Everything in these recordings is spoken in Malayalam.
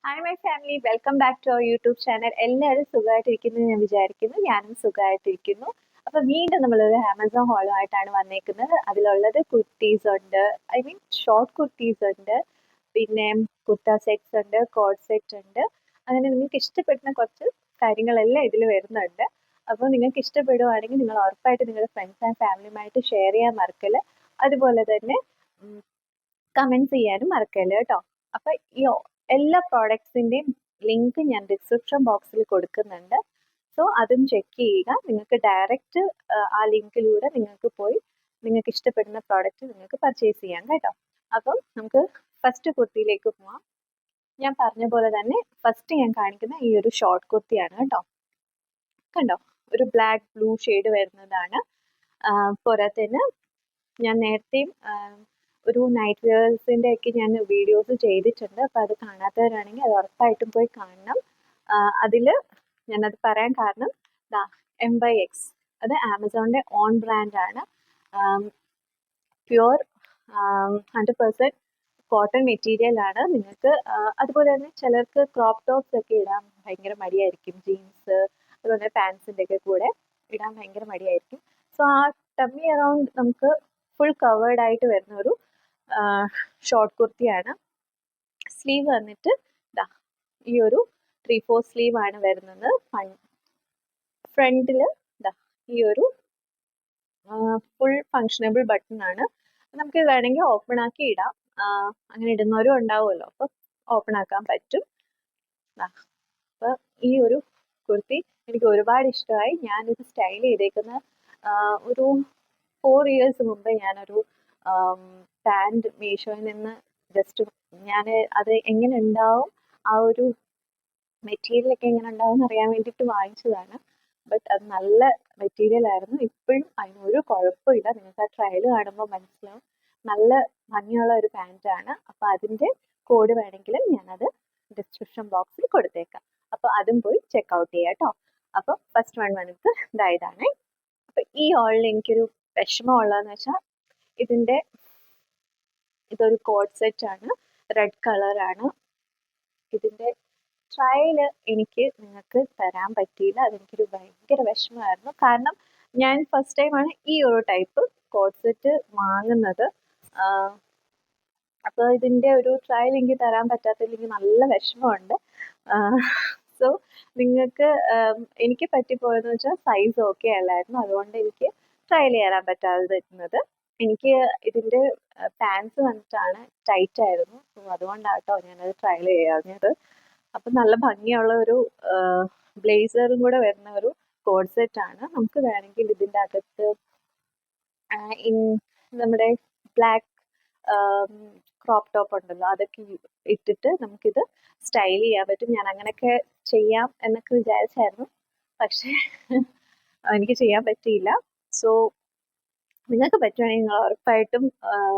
Hi my family, welcome back to our YouTube channel. എല്ലാവരും സുഖമായിട്ടിരിക്കുന്നു ഞാൻ വിചാരിക്കുന്നു. ഞാനും സുഖമായിട്ടിരിക്കുന്നു. അപ്പൊ വീണ്ടും നമ്മളൊരു ആമസോൺ ഹോളുമായിട്ടാണ് വന്നേക്കുന്നത്. അതിലുള്ളത് കുർത്തീസ് ഉണ്ട്, ഐ മീൻ ഷോർട്ട് കുർത്തീസ് ഉണ്ട്, പിന്നെ കുർത്ത സെറ്റ്സ് ഉണ്ട്, കോഡ് സെറ്റ് ഉണ്ട്. അങ്ങനെ നിങ്ങൾക്ക് ഇഷ്ടപ്പെടുന്ന കുറച്ച് കാര്യങ്ങളെല്ലാം ഇതിൽ വരുന്നുണ്ട്. അപ്പോൾ നിങ്ങൾക്ക് ഇഷ്ടപ്പെടുവാണെങ്കിൽ നിങ്ങൾ ഉറപ്പായിട്ട് നിങ്ങളുടെ ഫ്രണ്ട്സ് ആൻഡ് ഫാമിലിയുമായിട്ട് ഷെയർ ചെയ്യാൻ മറക്കല്. അതുപോലെ തന്നെ കമൻസ് ചെയ്യാനും മറക്കല്ല് കേട്ടോ. അപ്പൊ ഈ എല്ലാ പ്രോഡക്ട്സിന്റെയും ലിങ്ക് ഞാൻ ഡിസ്ക്രിപ്ഷൻ ബോക്സിൽ കൊടുക്കുന്നുണ്ട്. സോ അതും ചെക്ക് ചെയ്യുക. നിങ്ങൾക്ക് ഡയറക്റ്റ് ആ ലിങ്കിലൂടെ നിങ്ങൾക്ക് പോയി നിങ്ങൾക്ക് ഇഷ്ടപ്പെടുന്ന പ്രോഡക്റ്റ് നിങ്ങൾക്ക് പർച്ചേസ് ചെയ്യാം കേട്ടോ. അപ്പം നമുക്ക് ഫസ്റ്റ് കുർത്തിയിലേക്ക് പോവാം. ഞാൻ പറഞ്ഞ പോലെ തന്നെ ഫസ്റ്റ് ഞാൻ കാണിക്കുന്ന ഈ ഒരു ഷോർട്ട് കുർത്തിയാണ് കേട്ടോ. കണ്ടോ, ഒരു ബ്ലാക്ക് ബ്ലൂ ഷെയ്ഡ് വരുന്നതാണ്. പോരാത്തതിന് ഞാൻ നേരത്തെയും ഒരു നൈറ്റ് വെയേഴ്സിൻ്റെ ഒക്കെ ഞാൻ വീഡിയോസ് ചെയ്തിട്ടുണ്ട്. അപ്പോൾ അത് കാണാത്തവരാണെങ്കിൽ അത് ഉറപ്പായിട്ടും പോയി കാണണം. അതിൽ ഞാനത് പറയാൻ കാരണം M/X, അത് ആമസോണിൻ്റെ ഓൺ ബ്രാൻഡാണ്. പ്യുവർ 100% കോട്ടൺ മെറ്റീരിയൽ ആണ്. നിങ്ങൾക്ക് അതുപോലെ തന്നെ ചിലർക്ക് ക്രോപ്പ് ടോപ്സ് ഒക്കെ ഇടാൻ ഭയങ്കര മടിയായിരിക്കും, ജീൻസ് അതുപോലെ പാൻസിൻ്റെ ഒക്കെ കൂടെ ഇടാൻ ഭയങ്കര മടിയായിരിക്കും. സോ ആ ടമ്മി അറൗണ്ട് നമുക്ക് ഫുൾ കവേർഡ് ആയിട്ട് വരുന്ന ഒരു ഷോർട്ട് കുർത്തിയാണ്. സ്ലീവ് വന്നിട്ട് ഈ ഒരു 3/4 സ്ലീവ് ആണ് വരുന്നത്. ഫ്രണ്ടിൽ ഈ ഒരു ഫുൾ ഫങ്ഷനബിൾ ബട്ടൺ ആണ്. നമുക്ക് വേണമെങ്കിൽ ഓപ്പൺ ആക്കി ഇടാം. അങ്ങനെ ഇടുന്നവരും ഉണ്ടാവുമല്ലോ, അപ്പോൾ ഓപ്പൺ ആക്കാൻ പറ്റും. അപ്പൊ ഈ ഒരു കുർത്തി എനിക്ക് ഒരുപാട് ഇഷ്ടമായി. ഞാനിത് സ്റ്റൈൽ ചെയ്തേക്കുന്ന ഒരു 4 years മുമ്പ് ഞാനൊരു പാൻറ് മീഷോയിൽ നിന്ന് ജസ്റ്റ് ഞാൻ അത് എങ്ങനെ ഉണ്ടാവും, ആ ഒരു മെറ്റീരിയലൊക്കെ എങ്ങനെ ഉണ്ടാവും എന്ന് അറിയാൻ വേണ്ടിയിട്ട് വാങ്ങിച്ചതാണ്. ബട്ട് അത് നല്ല മെറ്റീരിയൽ ആയിരുന്നു. ഇപ്പോഴും അതിനൊരു കുഴപ്പമില്ല. നിങ്ങൾക്ക് ആ ട്രയൽ കാണുമ്പോൾ മനസ്സിലാവും. നല്ല ഭംഗിയുള്ള ഒരു പാൻറ്റാണ്. അപ്പോൾ അതിൻ്റെ കോഡ് വേണമെങ്കിലും ഞാനത് ഡിസ്ക്രിപ്ഷൻ ബോക്സിൽ കൊടുത്തേക്കാം. അപ്പോൾ അതും പോയി ചെക്കൗട്ട് ചെയ്യാം കേട്ടോ. അപ്പോൾ ഫസ്റ്റ് വൺ വന്നിട്ട് ഇതാണ്. അപ്പോൾ ഈ ഓളിൽ എനിക്കൊരു വിഷമമുള്ളതെന്ന് വെച്ചാൽ ഇതൊരു കോഡ് സെറ്റ് ആണ്, റെഡ് കളറാണ്. ഇതിൻ്റെ ട്രയല് എനിക്ക് നിങ്ങൾക്ക് തരാൻ പറ്റിയില്ല. അതെനിക്കൊരു ഭയങ്കര വിഷമമായിരുന്നു. കാരണം ഞാൻ ഫസ്റ്റ് ടൈമാണ് ഈ ഒരു ടൈപ്പ് കോഡ് സെറ്റ് വാങ്ങുന്നത്. അപ്പോൾ ഇതിൻ്റെ ഒരു ട്രയൽ എനിക്ക് തരാൻ പറ്റാത്തതിൽ എനിക്ക് നല്ല വിഷമമുണ്ട്. സോ നിങ്ങൾക്ക് എനിക്ക് പറ്റിപ്പോയെന്ന് വെച്ചാൽ സൈസ് ഓക്കെ അല്ലായിരുന്നു. അതുകൊണ്ട് എനിക്ക് ട്രയൽ ചെയ്യാൻ പറ്റാതെ വരുന്നത്. എനിക്ക് ഇതിൻ്റെ പാൻസ് വന്നിട്ടാണ് ടൈറ്റ് ആയിരുന്നു. സോ അതുകൊണ്ടാണ് കേട്ടോ ഞാനത് ട്രയൽ ചെയ്യാഞ്ഞത്. അപ്പം നല്ല ഭംഗിയുള്ള ഒരു ബ്ലേസറും കൂടെ വരുന്ന ഒരു കോഡ് സെറ്റ് ആണ്. നമുക്ക് വേണമെങ്കിൽ ഇതിൻ്റെ അകത്ത് നമ്മുടെ ബ്ലാക്ക് ക്രോപ്പ് ടോപ്പ് ഉണ്ടല്ലോ, അതൊക്കെ ഇട്ടിട്ട് നമുക്കിത് സ്റ്റൈൽ ചെയ്യാൻ പറ്റും. ഞാൻ അങ്ങനെയൊക്കെ ചെയ്യാം എന്നൊക്കെ വിചാരിച്ചായിരുന്നു, പക്ഷേ എനിക്ക് ചെയ്യാൻ പറ്റിയില്ല. സോ നിങ്ങൾക്ക് പറ്റുവാണെങ്കിൽ നിങ്ങൾ ഉറപ്പായിട്ടും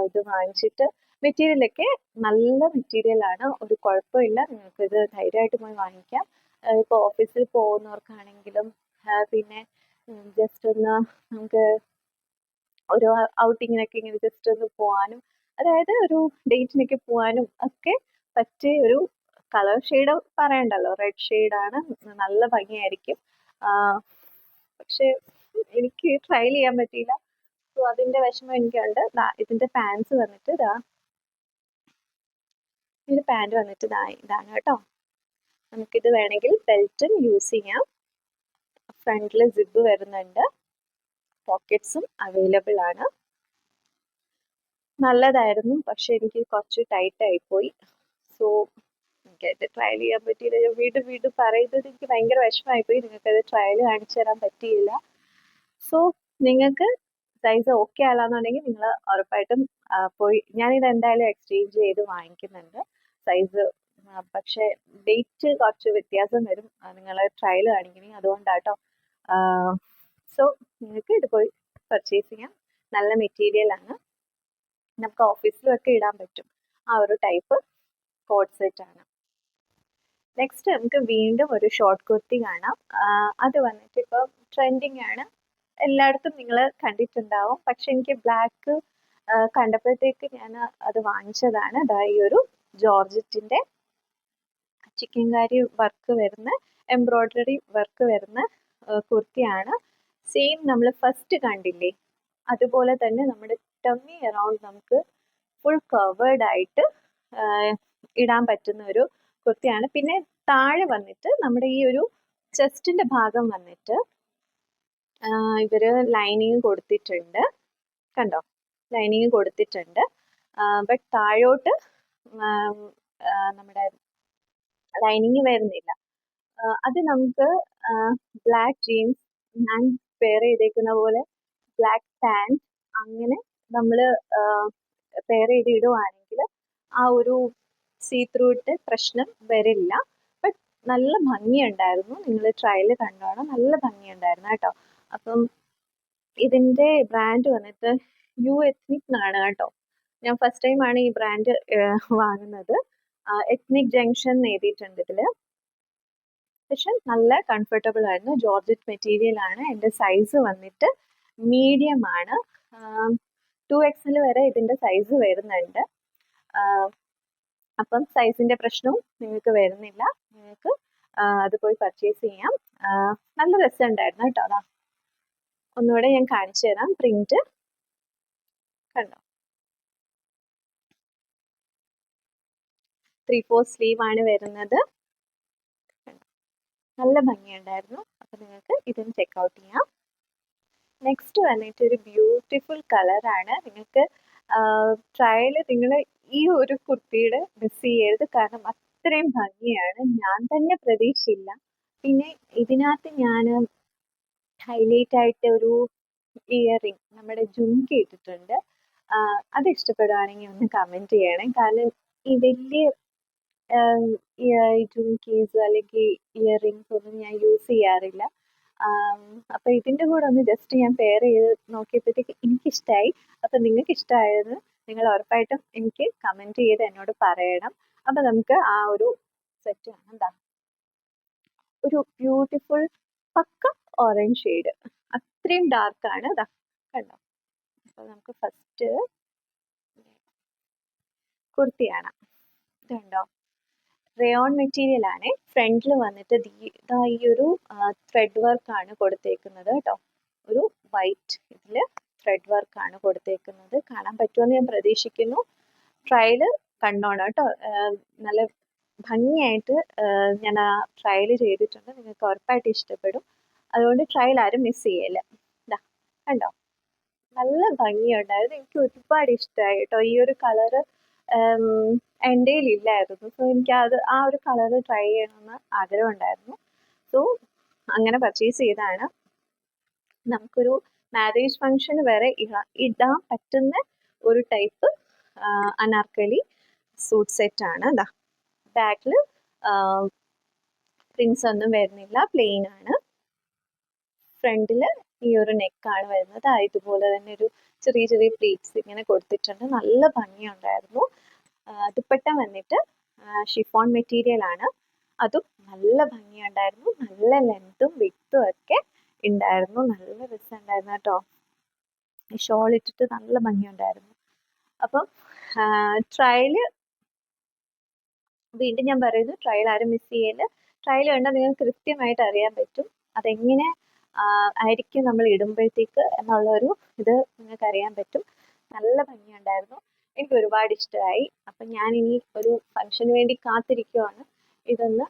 ഇത് വാങ്ങിച്ചിട്ട്, മെറ്റീരിയലൊക്കെ നല്ല മെറ്റീരിയലാണ്, ഒരു കുഴപ്പമില്ല. നിങ്ങൾക്കിത് ധൈര്യമായിട്ട് പോയി വാങ്ങിക്കാം. ഇപ്പോൾ ഓഫീസിൽ പോകുന്നവർക്കാണെങ്കിലും പിന്നെ ജസ്റ്റ് ഒന്ന് നമുക്ക് ഒരു ഔട്ടിങ്ങിനൊക്കെ ഇങ്ങനെ ജസ്റ്റ് ഒന്ന് പോകാനും, അതായത് ഒരു ഡേറ്റിനൊക്കെ പോകാനും ഒക്കെ പറ്റിയ ഒരു കളർ ഷെയ്ഡ് പറയണ്ടല്ലോ, റെഡ് ഷെയ്ഡാണ്. നല്ല ഭംഗിയായിരിക്കും. പക്ഷെ എനിക്ക് ട്രയൽ ചെയ്യാൻ പറ്റിയില്ല. സോ അതിൻ്റെ വിഷമം എനിക്കുണ്ട്. ഇതിൻ്റെ പാൻസ് വന്നിട്ട് ഇതിൻ്റെ പാൻറ് വന്നിട്ട് ഇതാണ് കേട്ടോ. നമുക്കിത് വേണമെങ്കിൽ ബെൽറ്റും യൂസ് ചെയ്യാം. ഫ്രണ്ടിൽ സിബ് വരുന്നുണ്ട്, പോക്കറ്റ്സും അവൈലബിൾ ആണ്. നല്ലതായിരുന്നു, പക്ഷെ എനിക്ക് കുറച്ച് ടൈറ്റ് ആയിപ്പോയി. സോ എനിക്കത് ട്രയൽ ചെയ്യാൻ പറ്റിയില്ല. ഞാൻ വീണ്ടും പറയുന്നത് എനിക്ക് ഭയങ്കര വിഷമമായിപ്പോയി. നിങ്ങൾക്കത് ട്രയൽ കാണിച്ചു തരാൻ പറ്റിയില്ല. സോ നിങ്ങൾക്ക് സൈസ് ഓക്കെ അല്ലാന്നുണ്ടെങ്കിൽ നിങ്ങൾ ഉറപ്പായിട്ടും പോയി, ഞാനിത് എന്തായാലും എക്സ്ചേഞ്ച് ചെയ്ത് വാങ്ങിക്കുന്നുണ്ട് സൈസ്. പക്ഷേ ഡേറ്റ് കുറച്ച് വ്യത്യാസം വരും നിങ്ങൾ ട്രയൽ കാണിക്കണമെങ്കിൽ, അതുകൊണ്ടാട്ടോ. സോ നിങ്ങൾക്ക് ഇത് പോയി പർച്ചേസ് ചെയ്യാം. നല്ല മെറ്റീരിയൽ ആണ്, നമുക്ക് ഓഫീസിലൊക്കെ ഇടാൻ പറ്റും. ആ ഒരു ടൈപ്പ് കോഡ് സെറ്റ് ആണ്. നെക്സ്റ്റ് നമുക്ക് വീണ്ടും ഒരു ഷോർട്ട് കുർത്തി കാണാം. അത് വന്നിട്ട് ഇപ്പോൾ ട്രെൻഡിങ് ആണ്, എല്ലായിടത്തും നിങ്ങൾ കണ്ടിട്ടുണ്ടാവും. പക്ഷെ എനിക്ക് ബ്ലാക്ക് കണ്ടപ്പോഴത്തേക്ക് ഞാൻ അത് വാങ്ങിച്ചതാണ്. ഈ ഒരു ജോർജറ്റിൻ്റെ ചിക്കൻകാരി വർക്ക് വരുന്ന എംബ്രോയ്ഡറി വർക്ക് വരുന്ന കുർത്തിയാണ്. സെയിം നമ്മൾ ഫസ്റ്റ് കണ്ടില്ലേ അതുപോലെ തന്നെ നമ്മുടെ ടമ്മി അറൗണ്ട് നമുക്ക് ഫുൾ കവേർഡ് ആയിട്ട് ഇടാൻ പറ്റുന്ന ഒരു കുർത്തിയാണ്. പിന്നെ താഴെ വന്നിട്ട് നമ്മുടെ ഈ ഒരു ചെസ്റ്റിന്റെ ഭാഗം വന്നിട്ട് ഇവര് ലൈനിങ് കൊടുത്തിട്ടുണ്ട്, കണ്ടോ, ലൈനിങ് കൊടുത്തിട്ടുണ്ട്. ബട്ട് താഴോട്ട് നമ്മുടെ ലൈനിങ് വരുന്നില്ല. അത് നമുക്ക് ബ്ലാക്ക് ജീൻസ്, ഞാൻ പെയർ ചെയ്തേക്കുന്ന പോലെ ബ്ലാക്ക് പാൻറ് അങ്ങനെ നമ്മൾ പെയർ ചെയ്ത് ഇടുവാണെങ്കിൽ ആ ഒരു സീ ത്രൂട്ട് പ്രശ്നം വരില്ല. ബട്ട് നല്ല ഭംഗിയുണ്ടായിരുന്നു, നിങ്ങൾ ട്രയൽ കണ്ടോണം, നല്ല ഭംഗിയുണ്ടായിരുന്നു കേട്ടോ. അപ്പം ഇതിന്റെ ബ്രാൻഡ് വന്നിട്ട് യു എത്നിക് എന്നാണ് കേട്ടോ. ഞാൻ ഫസ്റ്റ് ടൈമാണ് ഈ ബ്രാൻഡ് വാങ്ങുന്നത്. എത്നിക് ജംഗ്ഷൻ എഴുതിയിട്ടുണ്ട് ഇതില്. പക്ഷെ നല്ല കംഫർട്ടബിൾ ആയിരുന്നു. ജോർജറ്റ് മെറ്റീരിയൽ ആണ്. എൻ്റെ സൈസ് വന്നിട്ട് മീഡിയം ആണ്. 2XL വരെ ഇതിന്റെ സൈസ് വരുന്നുണ്ട്. അപ്പം സൈസിന്റെ പ്രശ്നവും നിങ്ങൾക്ക് വരുന്നില്ല. നിങ്ങൾക്ക് അത് പോയി പർച്ചേസ് ചെയ്യാം. നല്ല രസമുണ്ടായിരുന്നു കേട്ടോ. അതാ ഒന്നുകൂടെ ഞാൻ കാണിച്ചു തരാം. പ്രിന്റ് കണ്ടോ, 3/4 സ്ലീവ് ആണ് വരുന്നത്. നല്ല ഭംഗിയുണ്ടായിരുന്നു. അപ്പൊ നിങ്ങൾക്ക് ഇതും ചെക്ക്ഔട്ട് ചെയ്യാം. നെക്സ്റ്റ് വന്നിട്ട് ഒരു ബ്യൂട്ടിഫുൾ കളറാണ്. നിങ്ങൾക്ക് ട്രയൽ നിങ്ങൾ ഈ ഒരു കുർത്തിയുടെ മിസ് ചെയ്യരുത്, കാരണം അത്രയും ഭംഗിയാണ്. ഞാൻ തന്നെ പ്രതീക്ഷയില്ല. പിന്നെ ഇതിനകത്ത് ഞാൻ ഹൈലൈറ്റ് ആയിട്ട് ഒരു ഇയറിംഗ്, നമ്മുടെ ജുംകി ഇട്ടിട്ടുണ്ട്. അത് ഇഷ്ടപ്പെടുവാണെങ്കിൽ ഒന്ന് കമന്റ് ചെയ്യണേ. കാരണം ഈ വലിയ ജുംകീസ് അല്ലെങ്കിൽ ഇയറിംഗ്സ് ഒന്നും ഞാൻ യൂസ് ചെയ്യാറില്ല. അപ്പൊ ഇതിന്റെ കൂടെ ഒന്ന് ജസ്റ്റ് ഞാൻ പെയർ ചെയ്ത് നോക്കിയപ്പോഴത്തേക്ക് എനിക്കിഷ്ടമായി. അപ്പൊ നിങ്ങൾക്ക് ഇഷ്ടമായത് നിങ്ങൾ ഉറപ്പായിട്ടും എനിക്ക് കമന്റ് ചെയ്ത് എന്നോട് പറയണം. അപ്പൊ നമുക്ക് ആ ഒരു സെറ്റ് ആണ്. എന്താ ഒരു ബ്യൂട്ടിഫുൾ പക്ക ഓറഞ്ച് ഷെയ്ഡ്, അത്രയും ഡാർക്ക് ആണ്. ഇതാ കണ്ടോ. അപ്പൊ നമുക്ക് ഫസ്റ്റ് കുർത്തിയാണ്. ഇതുണ്ടോ, റയോൺ മെറ്റീരിയൽ ആണ്. ഫ്രണ്ടിൽ വന്നിട്ട് ഈ ഒരു ത്രെഡ് വർക്ക് ആണ് കൊടുത്തേക്കുന്നത് കേട്ടോ. ഒരു വൈറ്റ് ഇതിൽ ത്രെഡ് വർക്ക് ആണ് കൊടുത്തേക്കുന്നത്. കാണാൻ പറ്റുമെന്ന് ഞാൻ പ്രതീക്ഷിക്കുന്നു. ട്രയല് കണ്ടോണം കേട്ടോ. നല്ല ഭംഗിയായിട്ട് ഞാൻ ആ ട്രയൽ ചെയ്തിട്ടുണ്ട്. നിങ്ങൾക്ക് ഉറപ്പായിട്ട് ഇഷ്ടപ്പെടും. അതുകൊണ്ട് ട്രയൽ ആരും മിസ് ചെയ്യല്ല. ഇതാ കണ്ടോ, നല്ല ഭംഗിയുണ്ടായിരുന്നു. എനിക്ക് ഒരുപാട് ഇഷ്ടമായി കേട്ടോ. ഈ ഒരു കളറ് എൻ്റെ ഇല്ലായിരുന്നു. സോ എനിക്ക് ആ ഒരു കളറ് ട്രൈ ചെയ്യണമെന്ന് ആഗ്രഹം ഉണ്ടായിരുന്നു. സോ അങ്ങനെ പർച്ചേസ് ചെയ്താണ്. നമുക്കൊരു മാരേജ് ഫംഗ്ഷന് വരെ ഇടാൻ പറ്റുന്ന ഒരു ടൈപ്പ് അനാർക്കലി സൂട്ട് സെറ്റ് ആണ്. ഇതാ ബാക്കിൽ പ്രിൻസ് ഒന്നും വരുന്നില്ല, പ്ലെയിൻ ആണ്. ഫ്രണ്ടിൽ ഈ ഒരു നെക്കാണ് വരുന്നത്. ഇതുപോലെ തന്നെ ഒരു ചെറിയ ചെറിയ പ്ലീറ്റ്സ് ഇങ്ങനെ കൊടുത്തിട്ടുണ്ട്. നല്ല ഭംഗിയുണ്ടായിരുന്നു. ദുപ്പട്ട വന്നിട്ട് ഷിഫോൺ മെറ്റീരിയൽ ആണ്. അതും നല്ല ഭംഗിയുണ്ടായിരുന്നു. നല്ല ലെങ്തും വിഡ്ത്തും ഒക്കെ ഉണ്ടായിരുന്നു. നല്ല രസമുണ്ടായിരുന്നു കേട്ടോ. ഷോൾ ഇട്ടിട്ട് നല്ല ഭംഗിയുണ്ടായിരുന്നു. അപ്പം ട്രയല് വീണ്ടും ഞാൻ പറയുന്നു, ട്രയൽ ആരും മിസ് ചെയ്യല്. ട്രയൽ കണ്ടാൽ നിങ്ങൾക്ക് കൃത്യമായിട്ട് അറിയാൻ പറ്റും അതെങ്ങനെ ആയിരിക്കും നമ്മൾ ഇടുമ്പോഴത്തേക്ക് എന്നുള്ളൊരു ഇത് നിങ്ങൾക്ക് അറിയാൻ പറ്റും. നല്ല ഭംഗിയുണ്ടായിരുന്നു. എനിക്ക് ഒരുപാട് ഇഷ്ടമായി. അപ്പം ഞാൻ ഇനി ഒരു ഫംഗ്ഷന് വേണ്ടി കാത്തിരിക്കുവാണ് ഇതൊന്ന്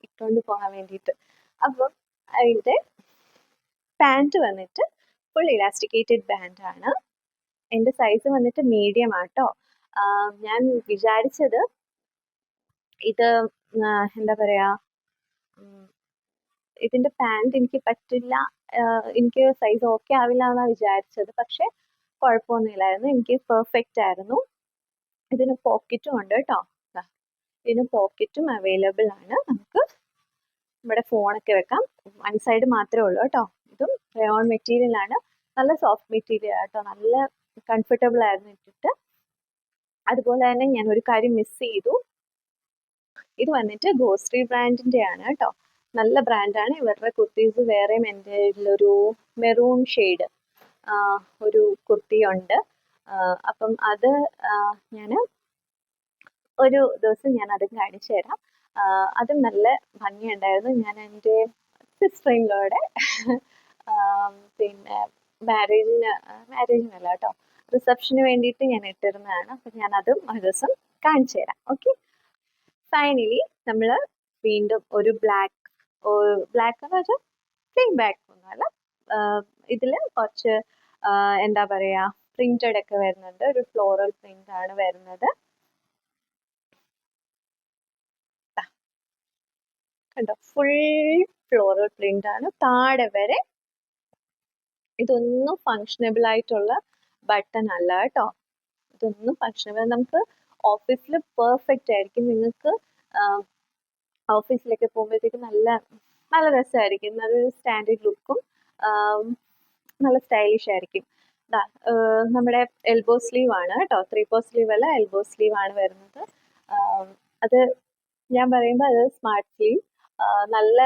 ഇട്ടുകൊണ്ട് പോകാൻ വേണ്ടിയിട്ട്. അപ്പം അതിൻ്റെ പാൻറ് വന്നിട്ട് ഫുൾ ഇലാസ്റ്റിക്കേറ്റഡ് പാൻറ് ആണ്. എൻ്റെ സൈസ് വന്നിട്ട് മീഡിയം ആട്ടോ. ഞാൻ വിചാരിച്ചത് ഇത് എന്താ പറയാ, ഇതിന്റെ പാൻറ് എനിക്ക് പറ്റില്ല, എനിക്ക് സൈസ് ഓക്കെ ആവില്ല എന്നാണ് വിചാരിച്ചത്. പക്ഷെ കുഴപ്പമൊന്നുമില്ലായിരുന്നു, എനിക്ക് പെർഫെക്റ്റ് ആയിരുന്നു. ഇതിന് പോക്കറ്റും ഉണ്ട് കേട്ടോ. ഇതിന് പോക്കറ്റും അവൈലബിൾ ആണ്. നമുക്ക് നമ്മുടെ ഫോണൊക്കെ വെക്കാം. വൺ സൈഡ് മാത്രമേ ഉള്ളൂ കേട്ടോ. ഇതും റയോൺ മെറ്റീരിയൽ ആണ്. നല്ല സോഫ്റ്റ് മെറ്റീരിയൽ ആട്ടോ. നല്ല കംഫർട്ടബിൾ ആയിരുന്നു ഇട്ടിട്ട്. അതുപോലെ തന്നെ ഞാൻ ഒരു കാര്യം മിസ് ചെയ്തു. ഇത് വന്നിട്ട് ഗോശ്രീ ബ്രാൻഡിന്റെ ആണ് കേട്ടോ. നല്ല ബ്രാൻഡാണ്. ഇവരുടെ കുർത്തീസ് വേറെയും എൻ്റെ ഒരു മെറൂൺ ഷെയ്ഡ് ഒരു കുർത്തി ഉണ്ട്. അപ്പം അത് ഞാൻ ഒരു ദിവസം ഞാൻ അതും കാണിച്ചു തരാം. അതും നല്ല ഭംഗിയുണ്ടായിരുന്നു. ഞാൻ എൻ്റെ സിസ്റ്റർ ഇൻ ലോയുടെ പിന്നെ മാരേജിനല്ല കേട്ടോ, റിസപ്ഷന് വേണ്ടിയിട്ട് ഞാൻ ഇട്ടിരുന്നതാണ്. അപ്പം ഞാൻ അതും ഒരു ദിവസം കാണിച്ചു തരാം. ഓക്കെ. ഫൈനലി നമ്മൾ വീണ്ടും ഒരു ബ്ലാക്ക് എന്ന് വെച്ചാൽ പ്ലെയിൻ ബാക്ക് ഒന്നുമല്ല, ഇതിൽ കുറച്ച് എന്താ പറയാ, പ്രിന്റഡ് ഒക്കെ വരുന്നുണ്ട്. ഒരു ഫ്ലോറൽ പ്രിന്റ് ആണ് വരുന്നത്. കണ്ടോ, ഫുൾ ഫ്ലോറൽ പ്രിന്റ് ആണ് താഴെ വരെ. ഇതൊന്നും ഫങ്ഷനബിൾ ആയിട്ടുള്ള ബട്ടൺ അല്ല കേട്ടോ. ഇതൊന്നും ഫങ്ഷനബിൾ, നമുക്ക് ഓഫീസിൽ പെർഫെക്റ്റ് ആയിരിക്കും. നിങ്ങൾക്ക് ഓഫീസിലൊക്കെ പോകുമ്പോഴത്തേക്ക് നല്ല നല്ല രസമായിരിക്കും. നല്ലൊരു സ്റ്റാൻഡേർഡ് ലുക്കും നല്ല സ്റ്റൈലിഷ് ആയിരിക്കും. നമ്മുടെ എൽബോ സ്ലീവ് ആണ് കേട്ടോ, 3/4 സ്ലീവ് അല്ല, എൽബോ സ്ലീവ് ആണ് വരുന്നത്. അത് ഞാൻ പറയുമ്പോൾ അത് സ്മാർട്ട് സ്ലീവ്. നല്ല,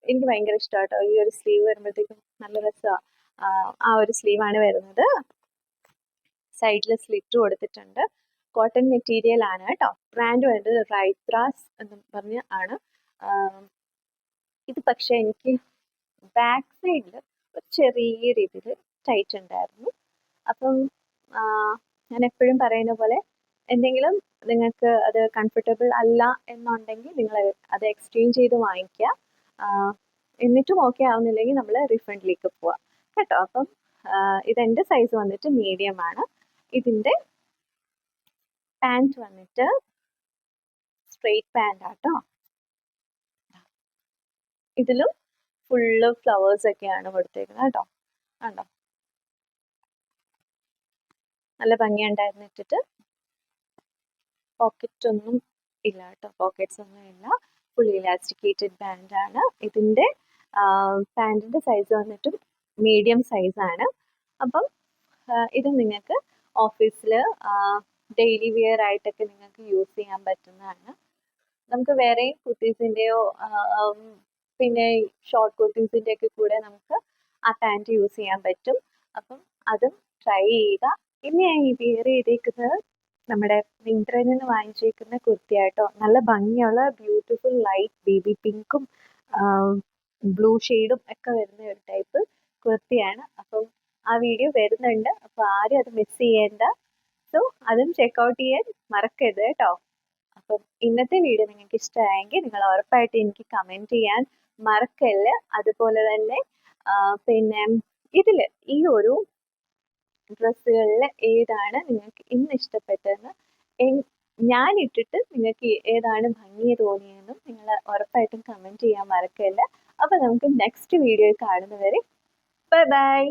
എനിക്ക് ഭയങ്കര ഇഷ്ടമാണ് കേട്ടോ ഈ ഒരു സ്ലീവ് വരുമ്പോഴത്തേക്കും. നല്ല രസമാണ്. ആ ഒരു സ്ലീവ് ആണ് വരുന്നത്. സൈഡിൽ സ്ലിറ്റ് കൊടുത്തിട്ടുണ്ട്. കോട്ടൺ മെറ്റീരിയൽ ആണ് കേട്ടോ. ബ്രാൻഡ് വേണ്ടത് റൈത്രാസ് എന്ന് പറഞ്ഞ ആണ്. ഇത് പക്ഷെ എനിക്ക് ബാക്ക് സൈഡിൽ ഒരു ചെറിയ രീതിയിൽ ടൈറ്റ് ഉണ്ടായിരുന്നു. അപ്പം ഞാൻ എപ്പോഴും പറയുന്ന പോലെ, എന്തെങ്കിലും നിങ്ങൾക്ക് അത് കംഫർട്ടബിൾ അല്ല എന്നുണ്ടെങ്കിൽ നിങ്ങൾ അത് എക്സ്ചേഞ്ച് ചെയ്ത് വാങ്ങിക്കുക. എന്നിട്ടും ഓക്കെ ആവുന്നില്ലെങ്കിൽ നമ്മൾ റീഫണ്ടിലേക്ക് പോവാം കേട്ടോ. അപ്പം ഇതെൻ്റെ സൈസ് വന്നിട്ട് മീഡിയം ആണ്. ഇതിൻ്റെ പാൻറ് വന്നിട്ട് സ്ട്രെയിറ്റ് പാൻറ് ആട്ടോ. ഇതിലും ഫുള്ള് ഫ്ലവേഴ്സ് ഒക്കെയാണ് കൊടുത്തേക്കുന്നത് കേട്ടോ. കണ്ടോ, നല്ല ഭംഗിയുണ്ടായിരുന്നു ഇട്ടിട്ട്. പോക്കറ്റ് ഒന്നും ഇല്ല കേട്ടോ, പോക്കറ്റ്സ് ഒന്നും ഇല്ല. ഫുൾ ഇലാസ്റ്റിക്കേറ്റഡ് ബാൻഡ് ആണ്. ഇതിൻ്റെ പാൻറ്റിൻ്റെ സൈസ് വന്നിട്ടും മീഡിയം സൈസാണ്. അപ്പം ഇത് നിങ്ങൾക്ക് ഓഫീസിൽ ഡെയിലി വെയർ ആയിട്ടൊക്കെ നിങ്ങൾക്ക് യൂസ് ചെയ്യാൻ പറ്റുന്നതാണ്. നമുക്ക് വേറെ കുർത്തീസിൻ്റെയോ പിന്നെ ഷോർട്ട് കുർത്തീസിൻ്റെ ഒക്കെ കൂടെ നമുക്ക് ആ പാൻറ് യൂസ് ചെയ്യാൻ പറ്റും. അപ്പം അതും ട്രൈ ചെയ്യുക. ഇനി ഞാൻ ഈ വെയർ ചെയ്തേക്കുന്നത് നമ്മുടെ മിന്ത്രയിൽ നിന്ന് വാങ്ങിച്ചേക്കുന്ന കുർത്തിയായിട്ടോ. നല്ല ഭംഗിയുള്ള ബ്യൂട്ടിഫുൾ ലൈറ്റ് ബേബി പിങ്കും ബ്ലൂ ഷെയ്ഡും ഒക്കെ വരുന്ന ഒരു ടൈപ്പ് കുർത്തിയാണ്. അപ്പം ആ വീഡിയോ വരുന്നുണ്ട്, അപ്പോൾ ആരും അത് മിസ് ചെയ്യേണ്ട. സോ അതും ചെക്കൗട്ട് ചെയ്യാൻ മറക്കരുത് കേട്ടോ. അപ്പം ഇന്നത്തെ വീഡിയോ നിങ്ങൾക്ക് ഇഷ്ടമായെങ്കിൽ നിങ്ങൾ ഉറപ്പായിട്ട് എനിക്ക് കമൻറ്റ് ചെയ്യാൻ മറക്കല്ല. അതുപോലെ തന്നെ പിന്നെ ഇതിൽ ഈ ഒരു ഡ്രസ്സുകളിൽ ഏതാണ് നിങ്ങൾക്ക് ഇന്ന് ഇഷ്ടപ്പെട്ടതെന്ന്, ഞാൻ ഇട്ടിട്ട് നിങ്ങൾക്ക് ഏതാണ് ഭംഗി തോന്നിയതെന്നും നിങ്ങൾ ഉറപ്പായിട്ടും കമൻറ്റ് ചെയ്യാൻ മറക്കല്ല. അപ്പോൾ നമുക്ക് നെക്സ്റ്റ് വീഡിയോ കാണുന്നവരെ ബൈ ബൈ.